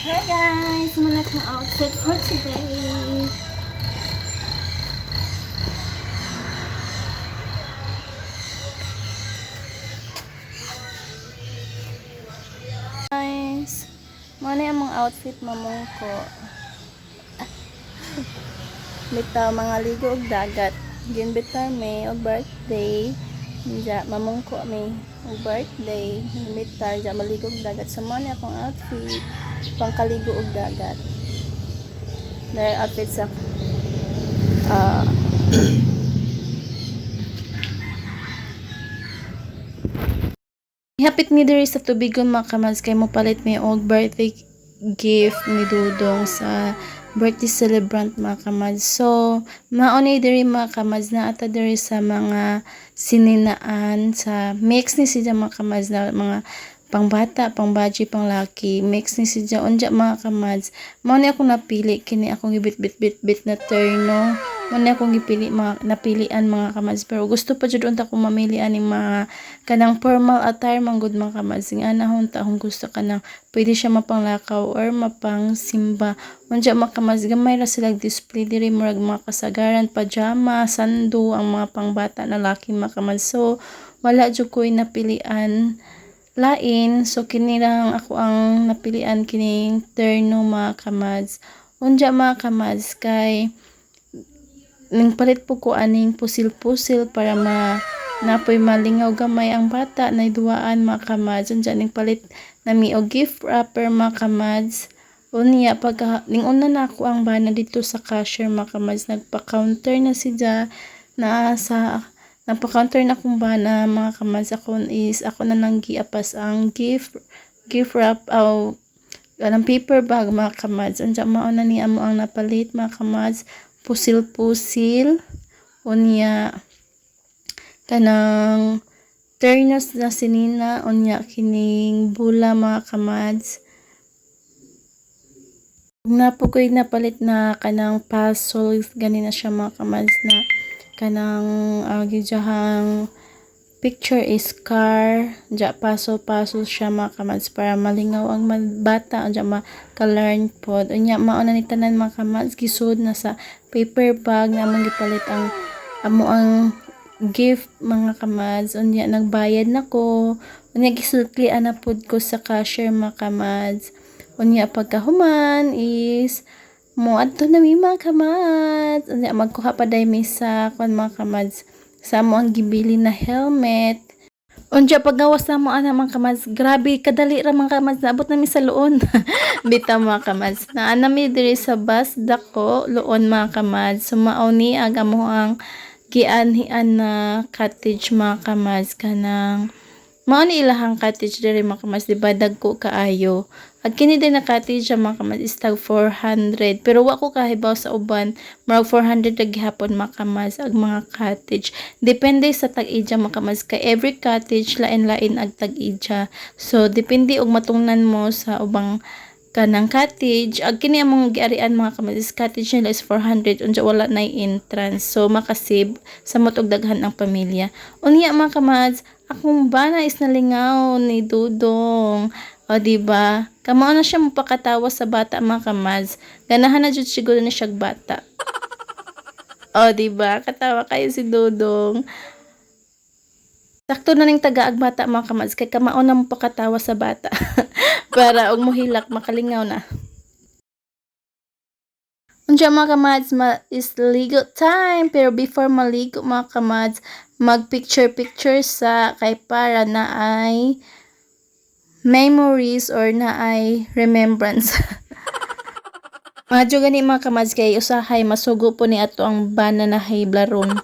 Hey guys! Muna kong outfit for today. Guys! Muna yung mga outfit mamong ko. Bitaw mga ligo og dagat. Ginbitar may og birthday. Diya mamong ko may og birthday. Ginbitar diya maligo og dagat. So muna akong outfit pangkaligo og dagat. Dahil outfit sa ihapit mi diri sa tubigon mga kamads kay mo palit may og birthday gift ni Dudong sa birthday celebrant mga kamads. So mauni diri mga kamads na ata diri sa mga sininaan sa mix ni siya mga kamads na mga pangbata, pangbaji, panglaki, mix ni siya unja mga kamads. Mao ni ako napili kini akong gibit-bit na terno. Mao ni akong gipili mga napilian mga kamads, pero gusto pa jud unta ko mamili ani mga kanang formal attire manggod mga kamads. Nga nahon ta akong gusto kanang pwede siya mapanglakaw or mapang simba. Unja mga kamads, gamay ra sila display diri murag mga kasagaran, pajama, sando ang mga pangbata na laki mga kamads. So wala jud ko'y napilian lain, so kini lang ako ang napilian kining terno mga kamads. Unja mga kamads kay ning palit po ko aning pusil-pusil para napoy malingaw gamay ang bata na duwaan mga kamads. Unja ning palit nami og gift wrapper mga kamads. Unya pagka ning una na ako ang bana dito sa cashier mga kamads, nagpa-counter na siya na sa napaka-counter na kung ba na mga kamads. Ako na nang giapas ang gift wrap o anong paper bag mga kamads. Unja mauna ni amo ang napalit mga kamads, pusil-pusil unya kanang ternos na sinina unya kining bula mga kamads. Napo ko'y napalit na kanang puzzle gani na siya mga kamads na kanang gidjahang picture is car ja paso siya mga kamads para malingaw ang bata ja maka-learn pod. Unya mauna ni tanan mga kamads gisud na sa paper bag na among gipalit ang amo ang gift mga kamads. Unya nagbayad nako, unya gisuklian na pod ko sa cashier mga kamads. Unya pagkahuman is mo adto na mi mga kamads. Unya magkuha pa day mi sa kon mga kamads sa mo ang gibili na helmet. Unya paggawas na mo ana mga kamads, grabe kadali ra mga kamads, naabot na mi sa luon. Bitaw mga kamads, naa na mi diri sa bus dako luon mga kamads. So mao ni aga mo ang gianhian na cottage mga kamads, kanang mao ni ilahang cottage diri mga kamads, di ba dagko kaayo. At kini din na cottage mga kamads is tag 400, pero wa ko kahibaw sa uban marag 400 ra gihapon mga kamads ag mga cottage. Depende sa tag-ija mga kamads, kay every cottage lain-lain ag tag-ija. So depende og matungnan mo sa ubang kanang cottage. Ag kini among giarian mga kamads, cottage nila is 400 unja wala nay entrance, so makasave sa motog daghan ang pamilya. Unya mga kamads, akong bana is nalingaw ni Dudong. O diba? Kamao na siya mapakatawa sa bata mga kamads. Ganahan na jud siguro na siya bata. O diba? Katawa kayo si Dudong. Sakto na ning tagaag bata mga kamads kay kamao na mapakatawa sa bata. Para og mohilak makalingaw na. Unja mga kamads, is ligo time. Pero before maligo mga kamads, mag picture sa kay para na ay memories or na ay remembrance. Madyo gani mga kamads kay usahay masugo po ni ato ang bana na hiblaron.